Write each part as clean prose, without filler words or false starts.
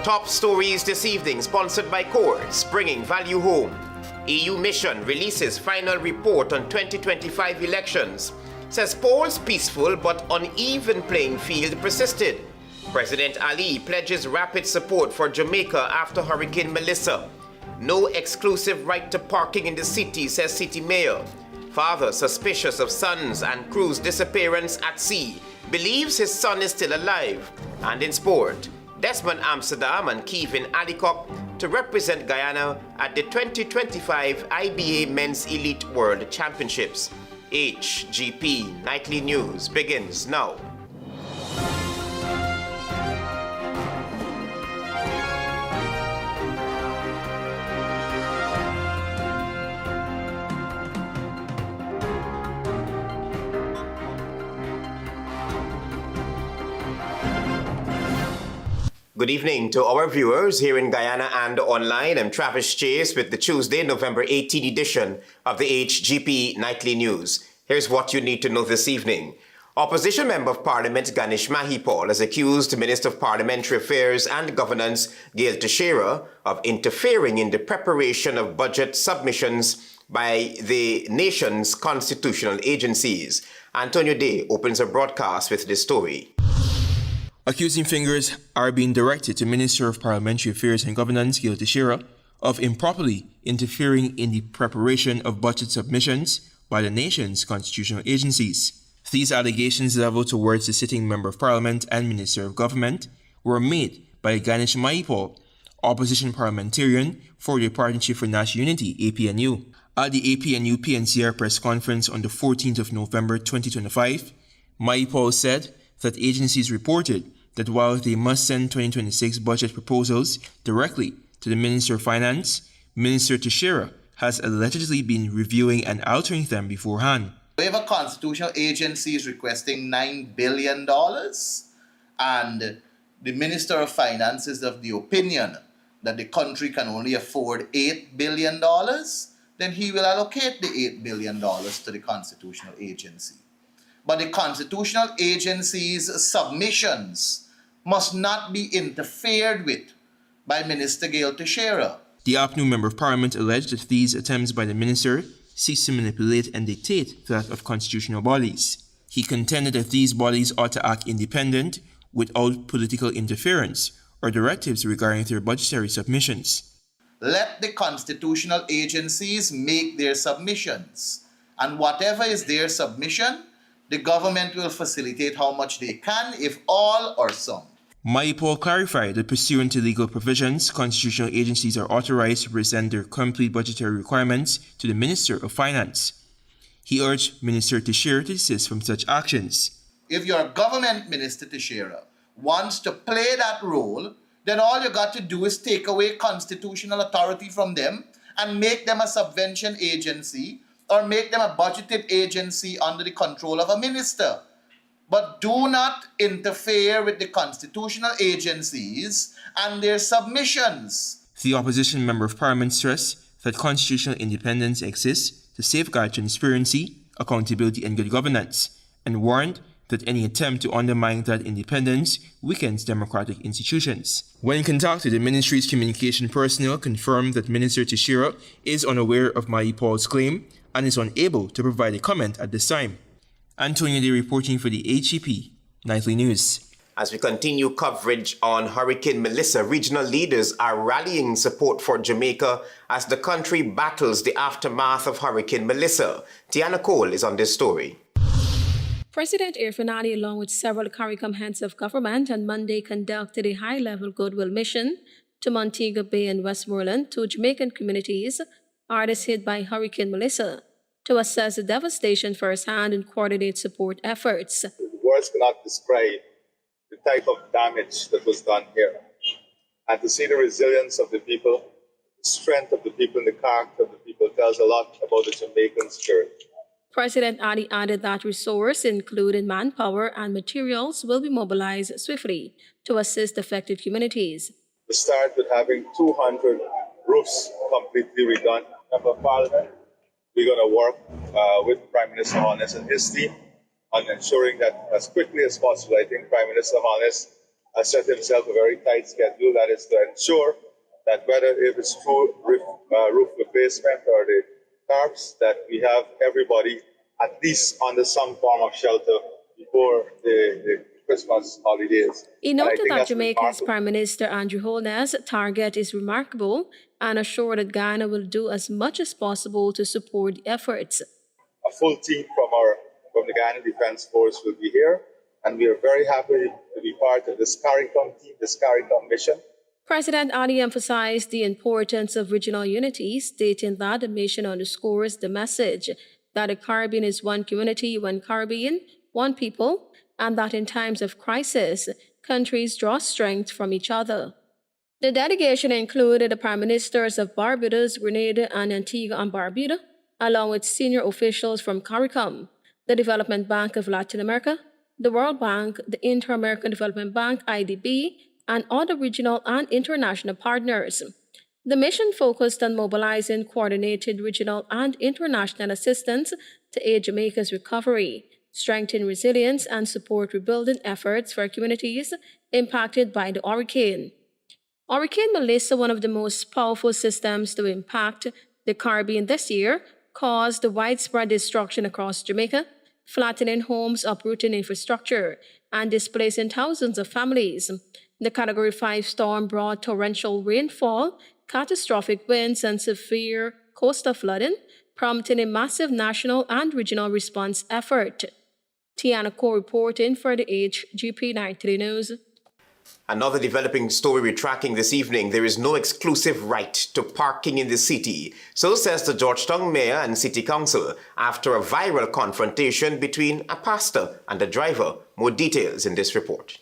top stories this evening, sponsored by Courts, bringing value home. EU mission releases final report on 2025 elections. Says polls peaceful but uneven playing field persisted. President Ali pledges rapid support for Jamaica after Hurricane Melissa. No exclusive right to parking in the city, says city mayor. Father suspicious of sons and crew's disappearance at sea believes his son is still alive. And in sport, Desmond Amsterdam and Keevin Allicock to represent Guyana at the 2025 IBA Men's Elite World Championships. HGP Nightly News begins now. Good evening to our viewers here in Guyana and online. I'm Travis Chase with the Tuesday, November 18 edition of the HGP Nightly News. Here's what you need to know this evening. Opposition Member of Parliament Ganesh Mahipal has accused Minister of Parliamentary Affairs and Governance Gail Teixeira of interfering in the preparation of budget submissions by the nation's constitutional agencies. Antonio Day opens a broadcast with this story. Accusing fingers are being directed to Minister of Parliamentary Affairs and Governance Gail Teixeira of improperly interfering in the preparation of budget submissions by the nation's constitutional agencies. These allegations leveled towards the sitting Member of Parliament and Minister of Government were made by Ganesh Mahipal, opposition parliamentarian for the Partnership for National Unity, APNU. At the APNU PNCR press conference on the 14th of November 2025, Mahipal said that agencies reported that while they must send 2026 budget proposals directly to the Minister of Finance, Minister Teixeira has allegedly been reviewing and altering them beforehand. We have a constitutional agency is requesting $9 billion, and the Minister of Finance is of the opinion that the country can only afford $8 billion, then he will allocate the $8 billion to the constitutional agency. But the constitutional agency's submissions must not be interfered with by Minister Gail Teixeira. The APNU Member of Parliament alleged that these attempts by the minister seek to manipulate and dictate that of constitutional bodies. He contended that these bodies ought to act independent without political interference or directives regarding their budgetary submissions. Let the constitutional agencies make their submissions, and whatever is their submission, the government will facilitate how much they can, if all or some. Mahipal clarified that pursuant to legal provisions, constitutional agencies are authorized to present their complete budgetary requirements to the Minister of Finance. He urged Minister Teixeira to desist from such actions. If your government, Minister Teixeira, wants to play that role, then all you got to do is take away constitutional authority from them and make them a subvention agency or make them a budgeted agency under the control of a minister. But do not interfere with the constitutional agencies and their submissions. The opposition Member of Parliament stressed that constitutional independence exists to safeguard transparency, accountability, and good governance, and warned that any attempt to undermine that independence weakens democratic institutions. When contacted, the ministry's communication personnel confirmed that Minister Teixeira is unaware of Mahipal's claim and is unable to provide a comment at this time. Antonio Day reporting for the HGP Nightly News. As we continue coverage on Hurricane Melissa, regional leaders are rallying support for Jamaica as the country battles the aftermath of Hurricane Melissa. Tiana Cole is on this story. President Irfan Ali, along with several CARICOM heads of government, on Monday conducted a high-level goodwill mission to Montego Bay and Westmoreland, two Jamaican communities hardest hit by Hurricane Melissa, to assess the devastation firsthand and coordinate support efforts. Words cannot describe the type of damage that was done here. And to see the resilience of the people, the strength of the people, and the character of the people tells a lot about the Jamaican spirit. President Ali added that resources, including manpower and materials, will be mobilized swiftly to assist affected communities. We start with having 200 roofs completely redone. Member of Parliament, we're going to work with Prime Minister Holness and his team on ensuring that as quickly as possible, I think Prime Minister Holness has set himself a very tight schedule, that is to ensure that whether if it's through roof replacement or the tarps, that we have everybody at least under some form of shelter before the Christmas holidays. He And I noted think that that's Jamaica's remarkable. Prime Minister Andrew Holness' target is remarkable and assured that Guyana will do as much as possible to support the efforts. A full team from the Guyana Defence Force will be here, and we are very happy to be part of this CARICOM team, this CARICOM mission. President Ali emphasized the importance of regional unity, stating that the mission underscores the message that the Caribbean is one community, one Caribbean, one people, and that in times of crisis, countries draw strength from each other. The delegation included the Prime Ministers of Barbados, Grenada, and Antigua and Barbuda, along with senior officials from CARICOM, the Development Bank of Latin America, the World Bank, the Inter-American Development Bank, IDB, and other regional and international partners. The mission focused on mobilizing coordinated regional and international assistance to aid Jamaica's recovery, strengthen resilience, and support rebuilding efforts for communities impacted by the hurricane. Hurricane Melissa, one of the most powerful systems to impact the Caribbean this year, caused widespread destruction across Jamaica, flattening homes, uprooting infrastructure, and displacing thousands of families. The Category 5 storm brought torrential rainfall, catastrophic winds, and severe coastal flooding, prompting a massive national and regional response effort. Tiana Ko reporting for the HGP 93 News. Another developing story we're tracking this evening: there is no exclusive right to parking in the city. So says the Georgetown Mayor and City Council after a viral confrontation between a pastor and a driver. More details in this report.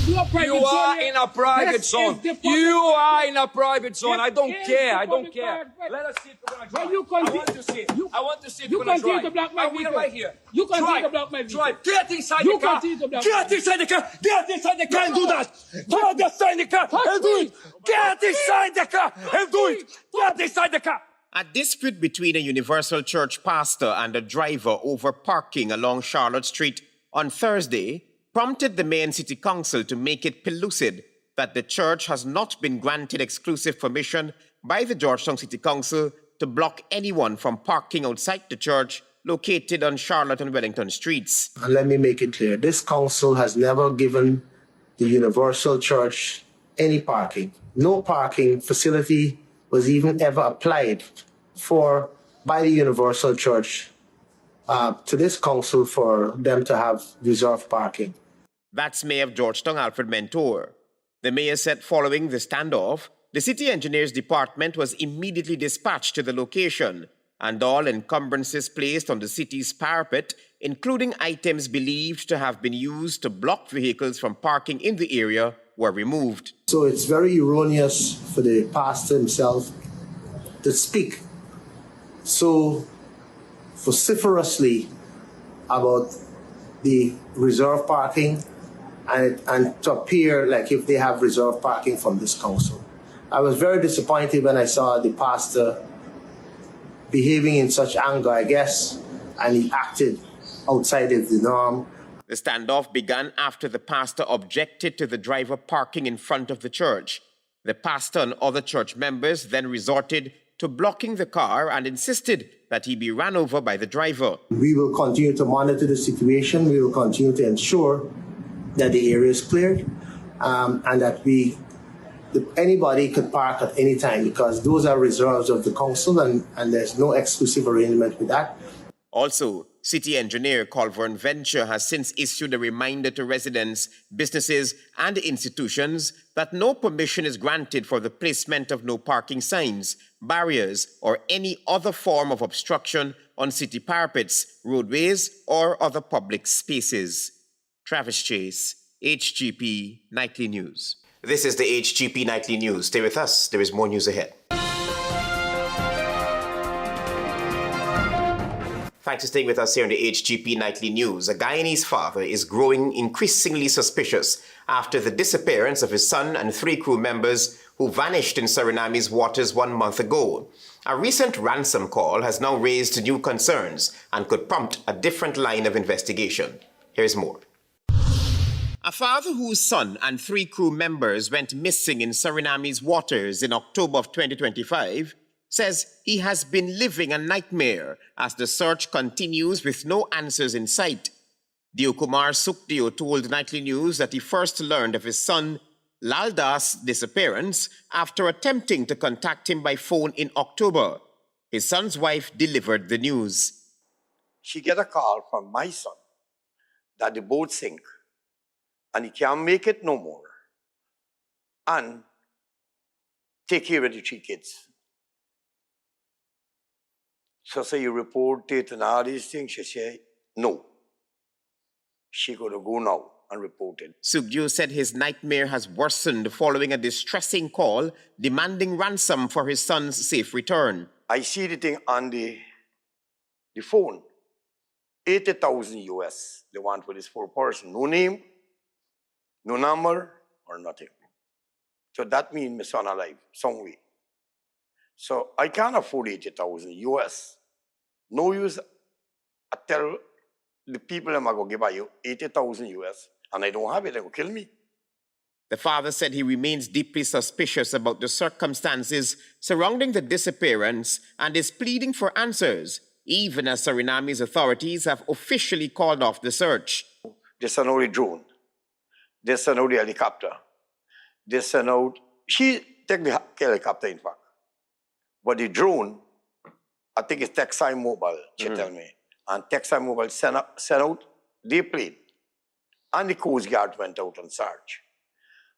You are in a private zone. You are in a private zone. I don't care. I don't care. Let us see if we're going to drive. I want to see. I want to see if we're going to drive. And we are right here. You continue to block my vehicle. Drive. Get inside the car. Get inside the car. Get inside the car and do that. Get inside the car and do it. Get inside the car and do it. Get inside the car. A dispute between a Universal Church pastor and a driver over parking along Charlotte Street on Thursday prompted the Mayor and City Council to make it pellucid that the church has not been granted exclusive permission by the Georgetown City Council to block anyone from parking outside the church located on Charlotte and Wellington streets. And let me make it clear, this council has never given the Universal Church any parking. No parking facility was even ever applied for by the Universal Church to this council for them to have reserved parking. That's Mayor of Georgetown, Alfred Mentor. The mayor said following the standoff, the City Engineers Department was immediately dispatched to the location and all encumbrances placed on the city's parapet, including items believed to have been used to block vehicles from parking in the area, were removed. So it's very erroneous for the pastor himself to speak so vociferously about the reserve parking and to appear like if they have reserved parking from this council. I was very disappointed when I saw the pastor behaving in such anger, I guess, and he acted outside of the norm. The standoff began after the pastor objected to the driver parking in front of the church. The pastor and other church members then resorted to blocking the car and insisted that he be ran over by the driver. We will continue to monitor the situation. We will continue to ensure that the area is cleared and that anybody could park at any time, because those are reserves of the council and there's no exclusive arrangement with that. Also, City Engineer Colvern Venture has since issued a reminder to residents, businesses, and institutions that no permission is granted for the placement of no parking signs, barriers, or any other form of obstruction on city parapets, roadways, or other public spaces. Travis Chase, HGP Nightly News. This is the HGP Nightly News. Stay with us. There is more news ahead. Thanks for staying with us here on the HGP Nightly News. A Guyanese father is growing increasingly suspicious after the disappearance of his son and 3 crew members who vanished in Suriname's waters 1 month ago. A recent ransom call has now raised new concerns and could prompt a different line of investigation. Here's more. A father whose son and 3 crew members went missing in Suriname's waters in October of 2025 says he has been living a nightmare as the search continues with no answers in sight. Diokumar Sukdio told Nightly News that he first learned of his son Lalda's disappearance after attempting to contact him by phone in October. His son's wife delivered the news. She get a call from my son that the boat sink and he can't make it no more and take care of the 3 kids. So say you report it and all these things. She say, no. She gonna go now and report it. Sugdio said his nightmare has worsened following a distressing call demanding ransom for his son's safe return. I see the thing on the phone. 80,000 US they want for this 4 person. No name, no number, or nothing. So that means my son alive, some way. So I can't afford 80,000 US. No use, I tell the people I'm going to give you 80,000 US, and I don't have it, they will kill me. The father said he remains deeply suspicious about the circumstances surrounding the disappearance and is pleading for answers, even as Suriname's authorities have officially called off the search. They sent out a drone. They sent out the helicopter. They sent out, she take the helicopter in fact. But the drone, I think it's Texai Mobile, she tell me. And Texai Mobile sent out the plane. And the Coast Guard went out and searched.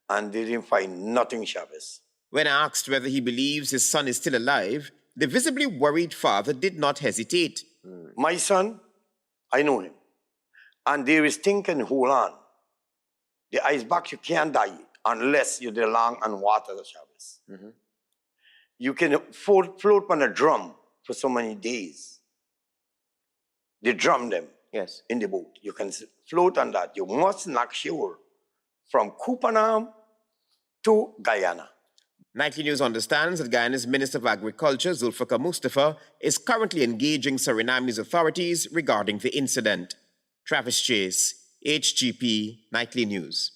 And they didn't find nothing, Chavez. When asked whether he believes his son is still alive, the visibly worried father did not hesitate. My son, I know him. And there is thinking, hold on. The iceberg, you can't die unless you're the land and water, Chavez. You can float on a drum for so many days. They drum them in the boat. You can float on that. You must not sure from Kupanam to Guyana. Nightly News understands that Guyana's Minister of Agriculture, Zulfikar Mustafa, is currently engaging Suriname's authorities regarding the incident. Travis Chase, HGP Nightly News.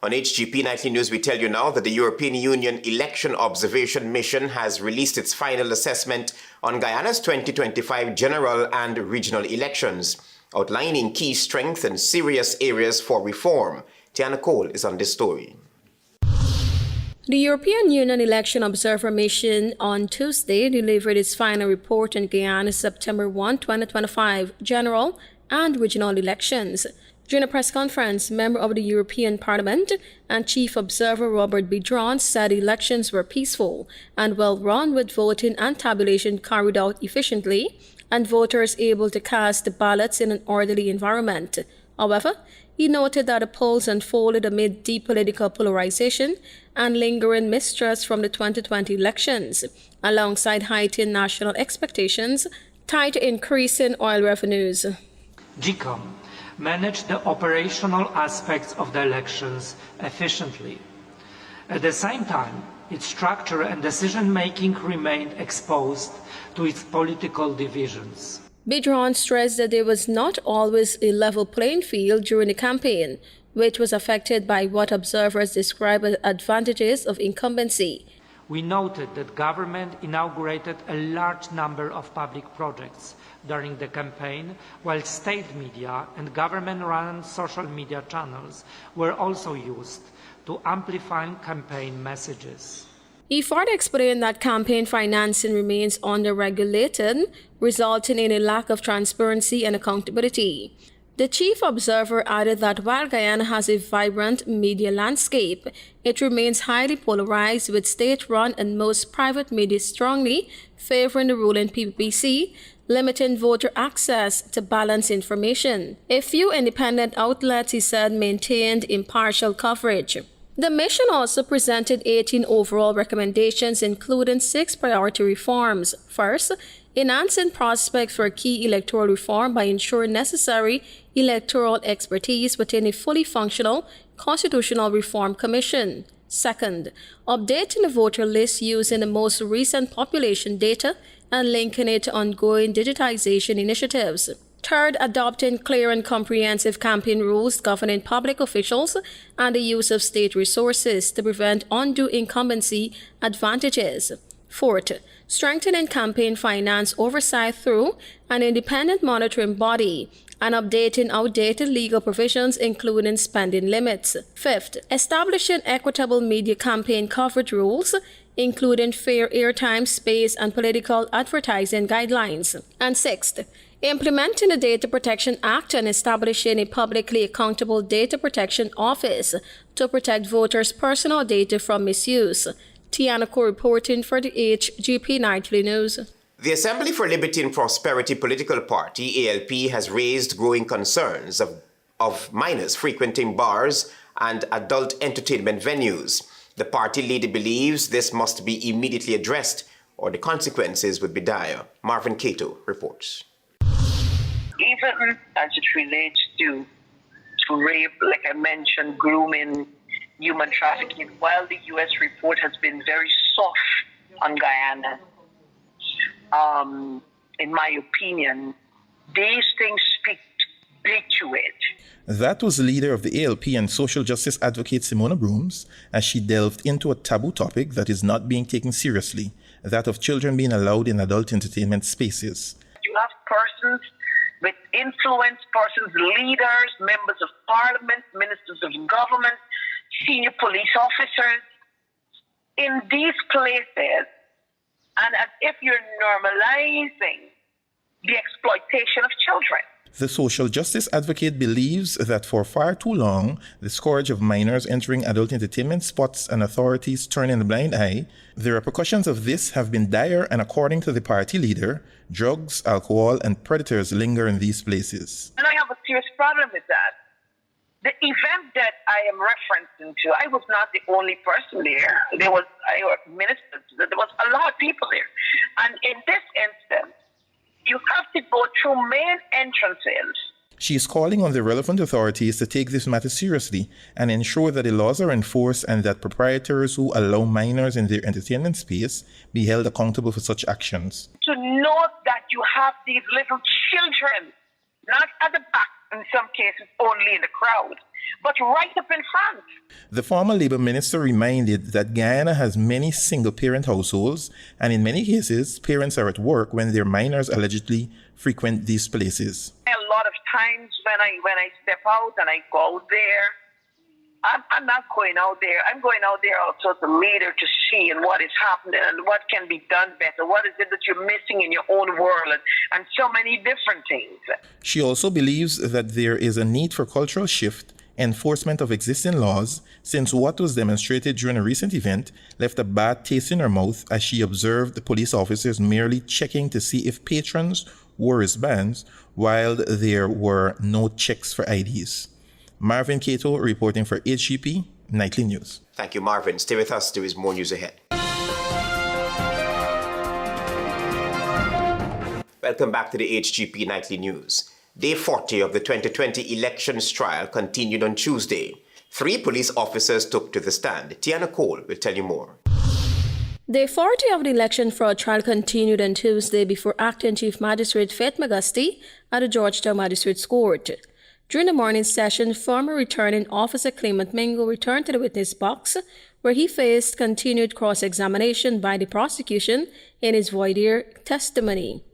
On HGP Nightly News, we tell you now that the European Union Election Observation Mission has released its final assessment on Guyana's 2025 general and regional elections, outlining key strengths and serious areas for reform. Tiana Cole is on this story. The European Union Election Observer Mission on Tuesday delivered its final report on Guyana's September 1, 2025 general and regional elections. During a press conference, member of the European Parliament and Chief Observer Robert Bidron said elections were peaceful and well run, with voting and tabulation carried out efficiently and voters able to cast the ballots in an orderly environment. However, he noted that the polls unfolded amid deep political polarization and lingering mistrust from the 2020 elections, alongside heightened national expectations tied to increasing oil revenues. GCOM managed the operational aspects of the elections efficiently. At the same time, its structure and decision-making remained exposed to its political divisions. Bidron stressed that there was not always a level playing field during the campaign, which was affected by what observers describe as advantages of incumbency. We noted that government inaugurated a large number of public projects during the campaign, while state media and government-run social media channels were also used to amplify campaign messages. He further explained that campaign financing remains under-regulated, resulting in a lack of transparency and accountability. The chief observer added that while Guyana has a vibrant media landscape, it remains highly polarized, with state-run and most private media strongly favoring the ruling PPPC, limiting voter access to balanced information. A few independent outlets, he said, maintained impartial coverage. The mission also presented 18 overall recommendations, including 6 priority reforms. First, enhancing prospects for key electoral reform by ensuring necessary electoral expertise within a fully functional Constitutional Reform Commission. Second, updating the voter list using the most recent population data and linking it to ongoing digitization initiatives. Third, adopting clear and comprehensive campaign rules governing public officials and the use of state resources to prevent undue incumbency advantages. Fourth, strengthening campaign finance oversight through an independent monitoring body and updating outdated legal provisions, including spending limits. Fifth, establishing equitable media campaign coverage rules, including fair airtime, space, and political advertising guidelines. And sixth, implementing the Data Protection Act and establishing a publicly accountable data protection office to protect voters' personal data from misuse. Tiana Co reporting for the HGP Nightly News. The Assembly for Liberty and Prosperity political party, ALP, has raised growing concerns of minors frequenting bars and adult entertainment venues. The party leader believes this must be immediately addressed or the consequences would be dire. Marvin Cato reports. Even as it relates to rape, like I mentioned, grooming, human trafficking, while the U.S. report has been very soft on Guyana, in my opinion, these things speak big to it. That was the leader of the ALP and social justice advocate Simona Brooms as she delved into a taboo topic that is not being taken seriously, that of children being allowed in adult entertainment spaces. You have persons with influence, persons, leaders, members of parliament, ministers of government, senior police officers in these places, and as if you're normalizing the exploitation of children. The social justice advocate believes that for far too long, the scourge of minors entering adult entertainment spots and authorities turning a blind eye. The repercussions of this have been dire, and according to the party leader, drugs, alcohol, and predators linger in these places. And I have a serious problem with that. The event that I am referencing to, I was not the only person there. There was ministers, there was a lot of people there. And in this instance, you have to go through main entrances. She is calling on the relevant authorities to take this matter seriously and ensure that the laws are enforced and that proprietors who allow minors in their entertainment space be held accountable for such actions. To note that you have these little children, not at the back, in some cases only in the crowd, but right up in front. The former Labour Minister reminded that Guyana has many single-parent households, and in many cases, parents are at work when their minors allegedly frequent these places. A lot of times when I step out and I go out there, I'm not going out there. I'm going out there also as a leader to see and what is happening and what can be done better. What is it that you're missing in your own world and so many different things. She also believes that there is a need for cultural shift, enforcement of existing laws, since what was demonstrated during a recent event left a bad taste in her mouth as she observed the police officers merely checking to see if patrons wore wristbands while there were no checks for IDs. Marvin Cato reporting for HGP Nightly News. Thank you, Marvin. Stay with us. There is more news ahead. Welcome back to the HGP Nightly News. Day 40 of the 2020 elections trial continued on Tuesday. 3 police officers took to the stand. Tiana Cole will tell you more. Day 40 of the election fraud trial continued on Tuesday before Acting Chief Magistrate Faith Magusti at the Georgetown Magistrates Court. During the morning session, former returning officer Clement Mingo returned to the witness box, where he faced continued cross-examination by the prosecution in his voir dire testimony.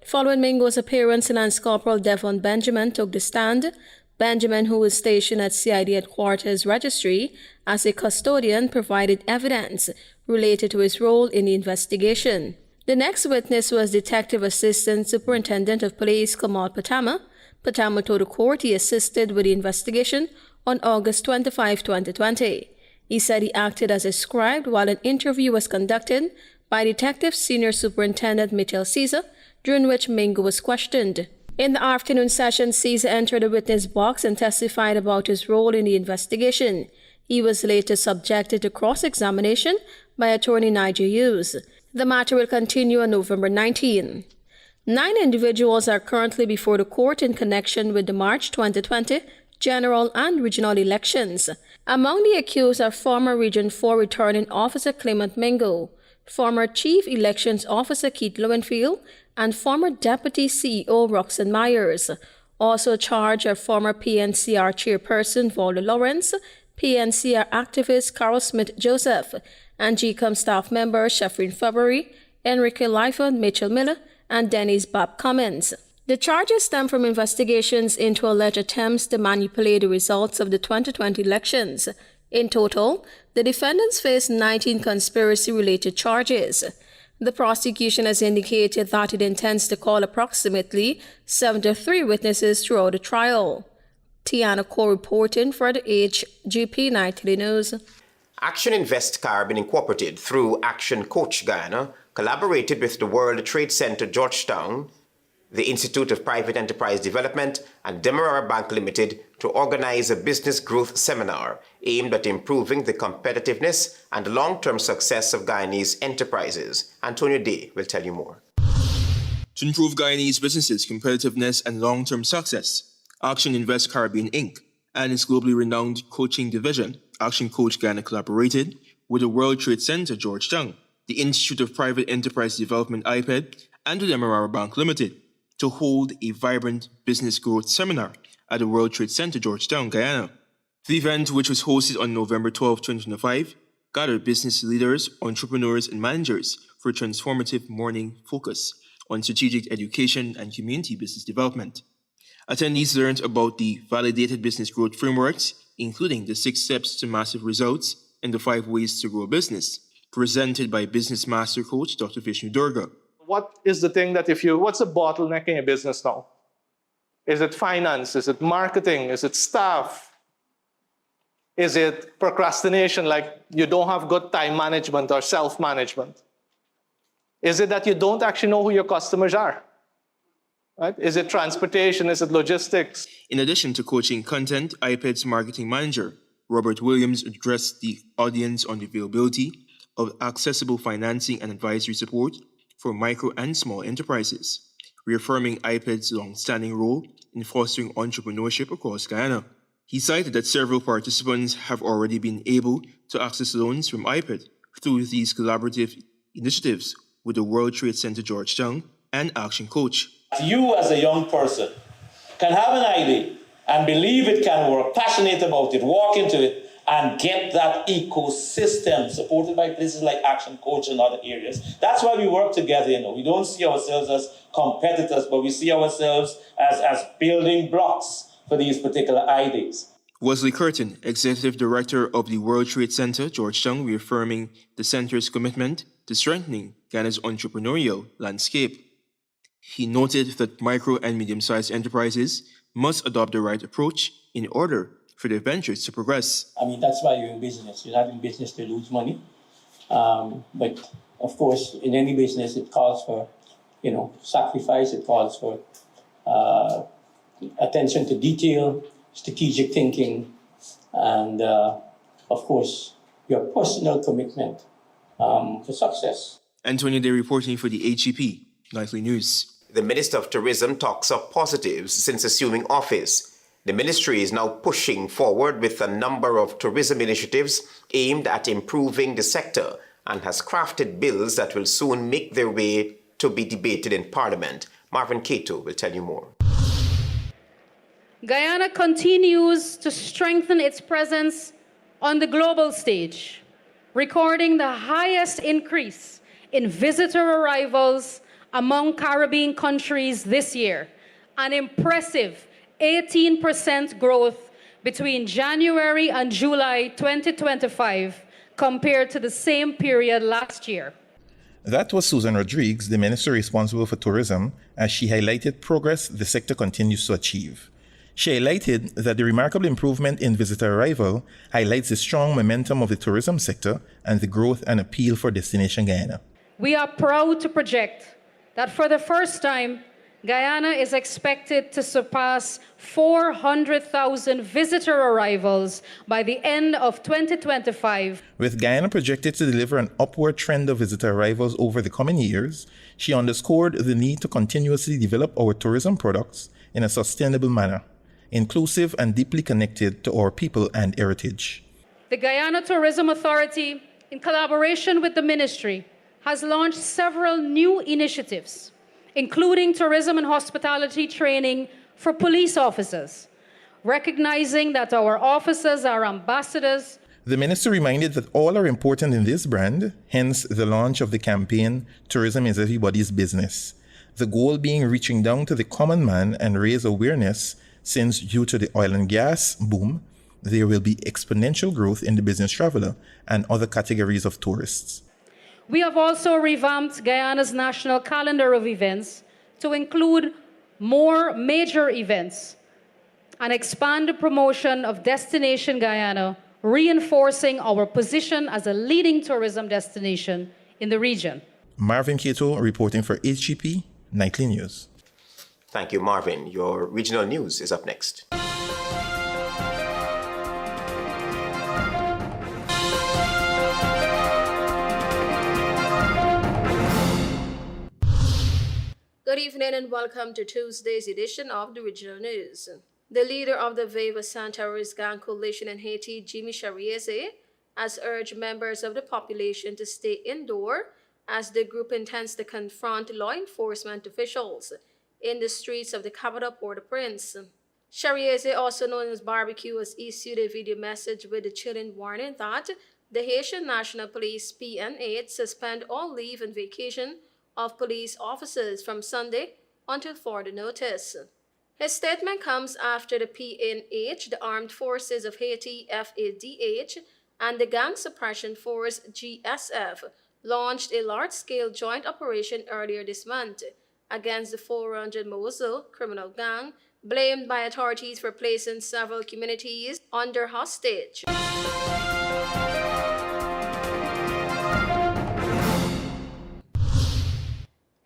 Following Mingo's appearance, Lance Corporal Desmond Benjamin took the stand. Benjamin, who was stationed at CID Headquarters Registry as a custodian, provided evidence related to his role in the investigation. The next witness was Detective Assistant Superintendent of Police Kamal Patama. Patama told the court he assisted with the investigation on August 25, 2020. He said he acted as a scribe while an interview was conducted by Detective Senior Superintendent Mitchell Caesar, during which Mingo was questioned. In the afternoon session, Caesar entered the witness box and testified about his role in the investigation. He was later subjected to cross-examination by attorney Nigel Hughes. The matter will continue on November 19. 9 individuals are currently before the court in connection with the March 2020 general and regional elections. Among the accused are former Region 4 returning officer Clement Mingo, former Chief Elections Officer Keith Lowenfield, and former Deputy CEO Roxanne Myers. Also charged are former PNCR chairperson Volda Lawrence, PNCR activist Carol Smith-Joseph, and GCOM staff members Sheffrin February, Enrique Lifer, Mitchell Miller, and Dennis Bob Cummins. The charges stem from investigations into alleged attempts to manipulate the results of the 2020 elections. In total, the defendants face 19 conspiracy-related charges. The prosecution has indicated that it intends to call approximately 73 witnesses throughout the trial. Tiana Cole reporting for the HGP Nightly News. Action Invest Caribbean Incorporated, through Action Coach Guyana, collaborated with the World Trade Center Georgetown, the Institute of Private Enterprise Development, and Demerara Bank Limited to organize a business growth seminar aimed at improving the competitiveness and long-term success of Guyanese enterprises. Antonio Day will tell you more. To improve Guyanese businesses' competitiveness and long-term success, Action Invest Caribbean Inc. and its globally renowned coaching division, Action Coach Guyana, collaborated with the World Trade Center Georgetown, the Institute of Private Enterprise Development IPED, and the Demerara Bank Limited to hold a vibrant business growth seminar at the World Trade Center Georgetown, Guyana. The event, which was hosted on November 12, 2025, gathered business leaders, entrepreneurs, and managers for a transformative morning focus on strategic education and community business development. Attendees learned about the validated business growth frameworks, including the 6 steps to massive results and the 5 ways to grow a business, presented by Business Master Coach Dr. Vishnu Durga. What is the thing that what's the bottleneck in your business now? Is it finance? Is it marketing? Is it staff? Is it procrastination, like you don't have good time management or self-management? Is it that you don't actually know who your customers are? Right? Is it transportation? Is it logistics? In addition to coaching content, IPED's marketing manager, Robert Williams, addressed the audience on the availability of accessible financing and advisory support for micro and small enterprises, reaffirming IPED's long-standing role in fostering entrepreneurship across Guyana. He cited that several participants have already been able to access loans from IPED through these collaborative initiatives with the World Trade Center Georgetown and Action Coach. You as a young person can have an idea and believe it can work, passionate about it, walk into it, and get that ecosystem supported by places like Action Coach and other areas. That's why we work together. We don't see ourselves as competitors, but we see ourselves as building blocks for these particular ideas. Wesley Curtin, Executive Director of the World Trade Center Georgetown, reaffirming the center's commitment to strengthening Guyana's entrepreneurial landscape. He noted that micro and medium-sized enterprises must adopt the right approach in order for their ventures to progress. That's why you're in business. You're not in business to lose money. But of course, in any business, it calls for, sacrifice. It calls for attention to detail, strategic thinking, and of course, your personal commitment to success. Antonio Day reporting for the HGP Nightly News. The Minister of Tourism talks of positives since assuming office. The ministry is now pushing forward with a number of tourism initiatives aimed at improving the sector and has crafted bills that will soon make their way to be debated in Parliament. Marvin Cato will tell you more. Guyana continues to strengthen its presence on the global stage, recording the highest increase in visitor arrivals among Caribbean countries this year, an impressive 18% growth between January and July 2025 compared to the same period last year. That was Susan Rodriguez, the Minister responsible for tourism, as she highlighted progress the sector continues to achieve. She highlighted that the remarkable improvement in visitor arrival highlights the strong momentum of the tourism sector and the growth and appeal for Destination Guyana. We are proud to project that for the first time, Guyana is expected to surpass 400,000 visitor arrivals by the end of 2025. With Guyana projected to deliver an upward trend of visitor arrivals over the coming years, she underscored the need to continuously develop our tourism products in a sustainable manner, inclusive and deeply connected to our people and heritage. The Guyana Tourism Authority, in collaboration with the Ministry, has launched several new initiatives, including tourism and hospitality training for police officers, recognizing that our officers are ambassadors. The minister reminded that all are important in this brand, hence the launch of the campaign, Tourism is Everybody's Business. The goal being reaching down to the common man and raise awareness, since due to the oil and gas boom, there will be exponential growth in the business traveler and other categories of tourists. We have also revamped Guyana's national calendar of events to include more major events and expand the promotion of Destination Guyana, reinforcing our position as a leading tourism destination in the region. Marvin Cato reporting for HGP Nightly News. Thank you, Marvin. Your regional news is up next. Good evening and welcome to Tuesday's edition of the Regional News. The leader of the Viva Santaris Gang Coalition in Haiti, Jimmy Charieze, has urged members of the population to stay indoor as the group intends to confront law enforcement officials in the streets of the capital Port-au-Prince. Charieze, also known as Barbecue, has issued a video message with the chilling warning that the Haitian National Police PN8 suspend all leave and vacation of police officers from Sunday until further notice. His statement comes after the PNH, the Armed Forces of Haiti FADH, and the Gang Suppression Force GSF launched a large-scale joint operation earlier this month against the 400 Mosul criminal gang, blamed by authorities for placing several communities under hostage.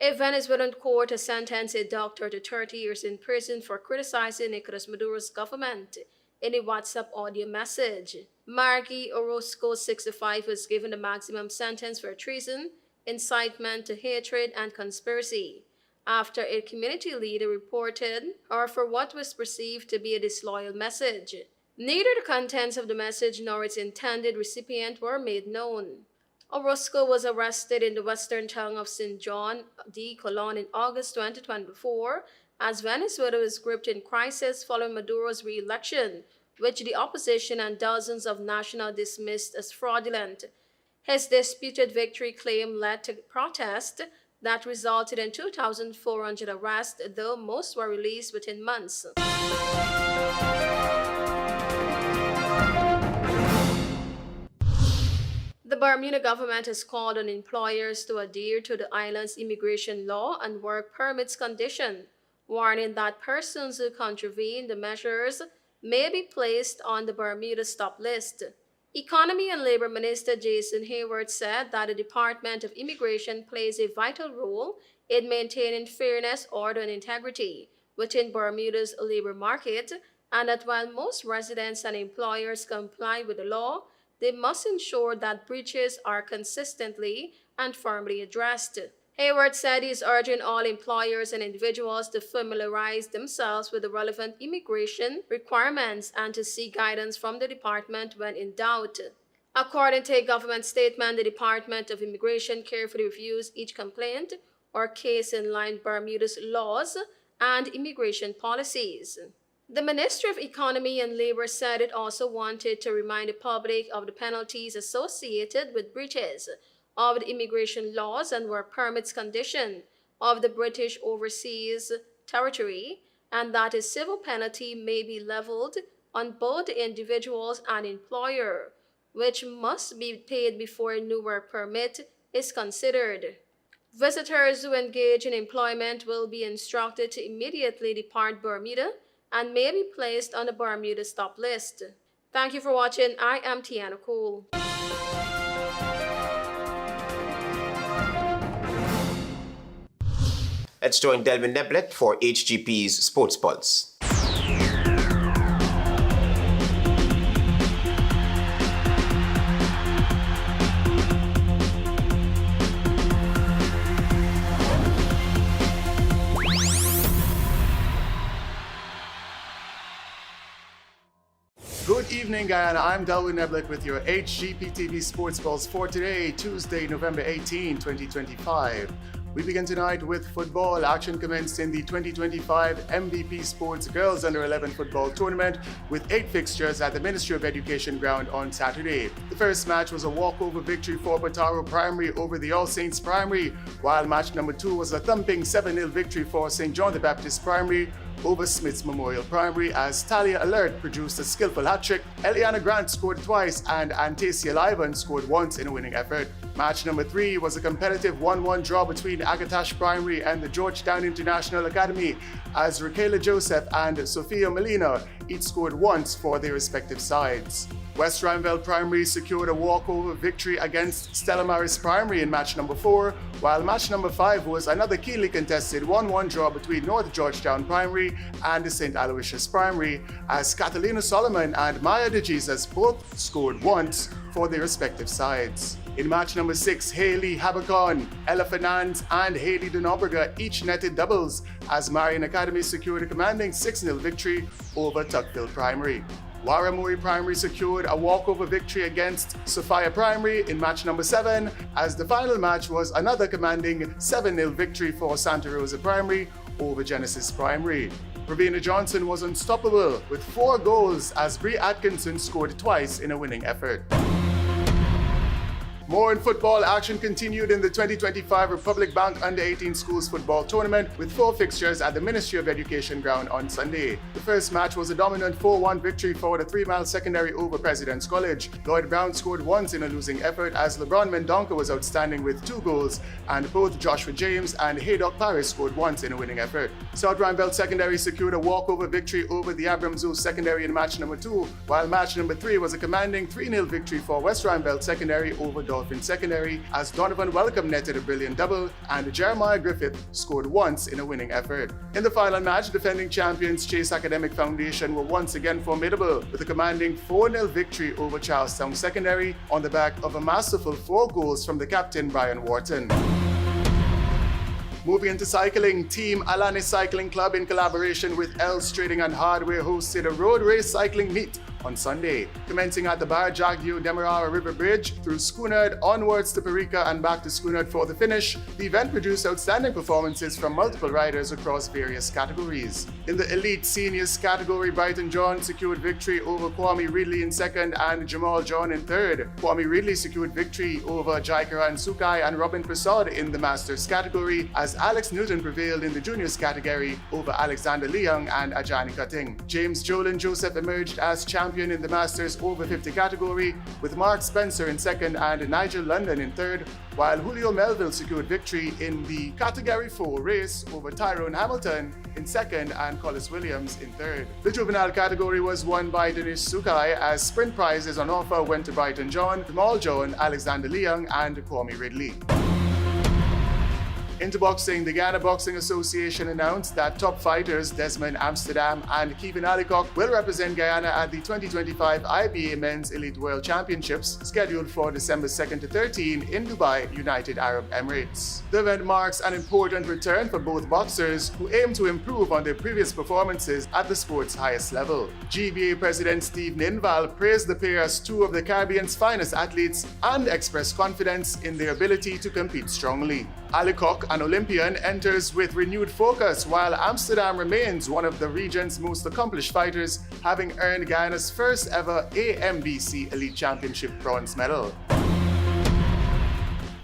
A Venezuelan court has sentenced a doctor to 30 years in prison for criticizing Nicolas Maduro's government in a WhatsApp audio message. Margie Orozco, 65, was given the maximum sentence for treason, incitement to hatred, and conspiracy after a community leader reported her for what was perceived to be a disloyal message. Neither the contents of the message nor its intended recipient were made known. Orozco was arrested in the western town of St. John de Colon in August 2024 as Venezuela was gripped in crisis following Maduro's re-election, which the opposition and dozens of nationals dismissed as fraudulent. His disputed victory claim led to protest that resulted in 2,400 arrests, though most were released within months. The Bermuda government has called on employers to adhere to the island's immigration law and work permits condition, warning that persons who contravene the measures may be placed on the Bermuda stop list. Economy and Labor Minister Jason Hayward said that the Department of Immigration plays a vital role in maintaining fairness, order, and integrity within Bermuda's labor market, and that while most residents and employers comply with the law, they must ensure that breaches are consistently and firmly addressed. Hayward said he is urging all employers and individuals to familiarize themselves with the relevant immigration requirements and to seek guidance from the department when in doubt. According to a government statement, the Department of Immigration carefully reviews each complaint or case in line with Bermuda's laws and immigration policies. The Ministry of Economy and Labor said it also wanted to remind the public of the penalties associated with breaches of the immigration laws and work permits condition of the British Overseas Territory, and that a civil penalty may be leveled on both the individuals and employer, which must be paid before a new work permit is considered. Visitors who engage in employment will be instructed to immediately depart Bermuda and may be placed on the Bermuda stop list. Thank you for watching. I am Tiana Cole. Let's join Delvin Neblet for HGP's Sports Pulse. Good evening, Guyana. I'm Delwyn Neblet with your HGP TV Sports Pulse for today, Tuesday, November 18, 2025. We begin tonight with football. Action commenced in the 2025 MVP Sports Girls Under-11 Football Tournament with 8 fixtures at the Ministry of Education ground on Saturday. The first match was a walkover victory for Pataro Primary over the All Saints Primary, while match number 2 was a thumping 7-0 victory for St. John the Baptist Primary over Smith's Memorial Primary as Talia Alert produced a skillful hat-trick, Eliana Grant scored twice, and Antasia Livan scored once in a winning effort. Match number 3 was a competitive 1-1 draw between Agatash Primary and the Georgetown International Academy as Raquela Joseph and Sofia Molina each scored once for their respective sides. West Rhineville Primary secured a walkover victory against Stella Maris Primary in match number 4, while match number 5 was another keenly contested 1-1 draw between North Georgetown Primary and St. Aloysius Primary as Catalina Solomon and Maya De Jesus both scored once for their respective sides. In match number 6, Haley Habakon, Ella Fernandes, and Haley Denobrega each netted doubles as Marion Academy secured a commanding 6-0 victory over Tuckville Primary. Warramuri Primary secured a walkover victory against Sophia Primary in match number 7 as the final match was another commanding 7-0 victory for Santa Rosa Primary over Genesis Primary. Ravina Johnson was unstoppable with 4 goals as Bree Atkinson scored twice in a winning effort. More in football, action continued in the 2025 Republic Bank Under-18 Schools Football Tournament with 4 fixtures at the Ministry of Education ground on Sunday. The first match was a dominant 4-1 victory for the 3-mile secondary over President's College. Lloyd Brown scored once in a losing effort as LeBron Mendonca was outstanding with 2 goals, and both Joshua James and Haydock Paris scored once in a winning effort. South Rhineville Secondary secured a walkover victory over the Abramsville Secondary in match number 2, while match number 3 was a commanding 3-0 victory for West Rhineville Secondary over Dolphin Secondary as Donovan Welcome netted a brilliant double and Jeremiah Griffith scored once in a winning effort. In the final match, defending champions Chase Academic Foundation were once again formidable with a commanding 4-0 victory over Charlestown Secondary on the back of a masterful 4 goals from the captain Brian Wharton. Moving into cycling, Team Alani Cycling Club in collaboration with Els Trading and Hardware hosted a road race cycling meet on Sunday, commencing at the Barajagio Demerara River Bridge through Schoonard onwards to Parika and back to Schoonard for the finish. The event produced outstanding performances from multiple riders across various categories. In the elite seniors category, Brighton John secured victory over Kwame Ridley in second and Jamal John in third. Kwame Ridley secured victory over Jaikaran Sukai and Robin Prasad in the masters category as Alex Newton prevailed in the juniors category over Alexander Leung and Ajani Cutting. James Jolin Joseph emerged as champion in the Masters over 50 category with Mark Spencer in second and Nigel London in third, while Julio Melville secured victory in the Category 4 race over Tyrone Hamilton in second and Collis Williams in third. The juvenile category was won by Denise Sukai as sprint prizes on offer went to Brighton John, Jamal John, Alexander Leung and Kwame Ridley. Into boxing, the Guyana Boxing Association announced that top fighters Desmond Amsterdam and Keevin Allicock will represent Guyana at the 2025 IBA Men's Elite World Championships scheduled for December 2nd to 13 in Dubai, United Arab Emirates. The event marks an important return for both boxers who aim to improve on their previous performances at the sport's highest level. GBA President Steve Ninval praised the pair as 2 of the Caribbean's finest athletes and expressed confidence in their ability to compete strongly. Allicock, an Olympian, enters with renewed focus, while Amsterdam remains one of the region's most accomplished fighters, having earned Guyana's first ever AMBC Elite Championship bronze medal.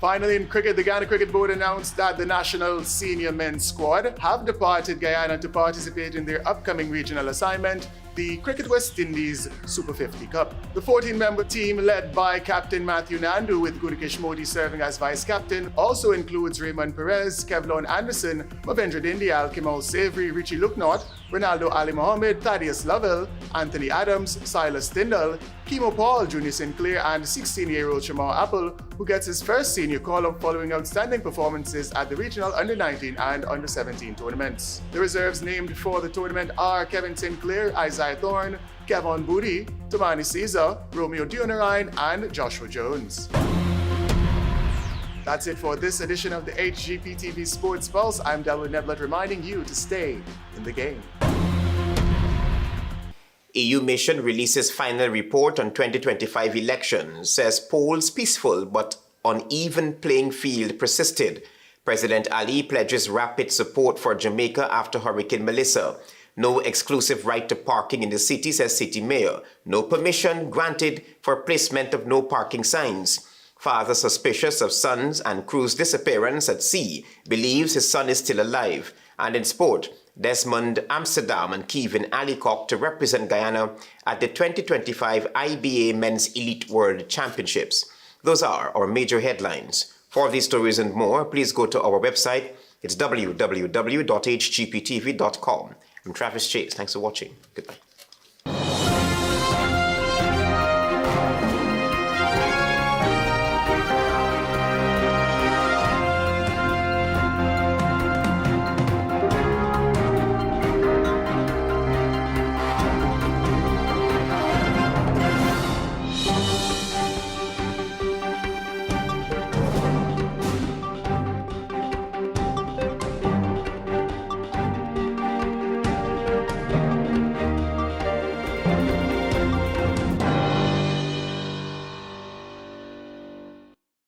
Finally, in cricket, the Guyana Cricket Board announced that the national senior men's squad have departed Guyana to participate in their upcoming regional assignment, the Cricket West Indies Super 50 Cup. The 14-member team, led by Captain Matthew Nandu with Gudikish Modi serving as vice-captain, also includes Raymond Perez, Kevlon Anderson, Mavendra Dindial, Kimal Savory, Richie Luknot, Ronaldo Ali Mohammed, Thaddeus Lovell, Anthony Adams, Silas Tyndall, Kimo Paul, Junior Sinclair, and 16-year-old Shamar Apple, who gets his first senior call-up following outstanding performances at the regional Under-19 and Under-17 tournaments. The reserves named for the tournament are Kevin Sinclair, Isaiah Thorne, Kevon Booty, Tamani Caesar, Romeo Dionarine, and Joshua Jones. That's it for this edition of the HGP TV Sports Pulse. I'm Delwyn Neblet reminding you to stay in the game. EU mission releases final report on 2025 elections, says polls peaceful but uneven playing field persisted. President Ali pledges rapid support for Jamaica after Hurricane Melissa. No exclusive right to parking in the city, says City Mayor. No permission granted for placement of no parking signs. Father suspicious of son's and crew's disappearance at sea believes his son is still alive. And in sport, Desmond, Amsterdam and Keevin Allicock to represent Guyana at the 2025 IBA Men's Elite World Championships. Those are our major headlines. For these stories and more, please go to our website. It's www.hgptv.com. I'm Travis Chase. Thanks for watching. Goodbye.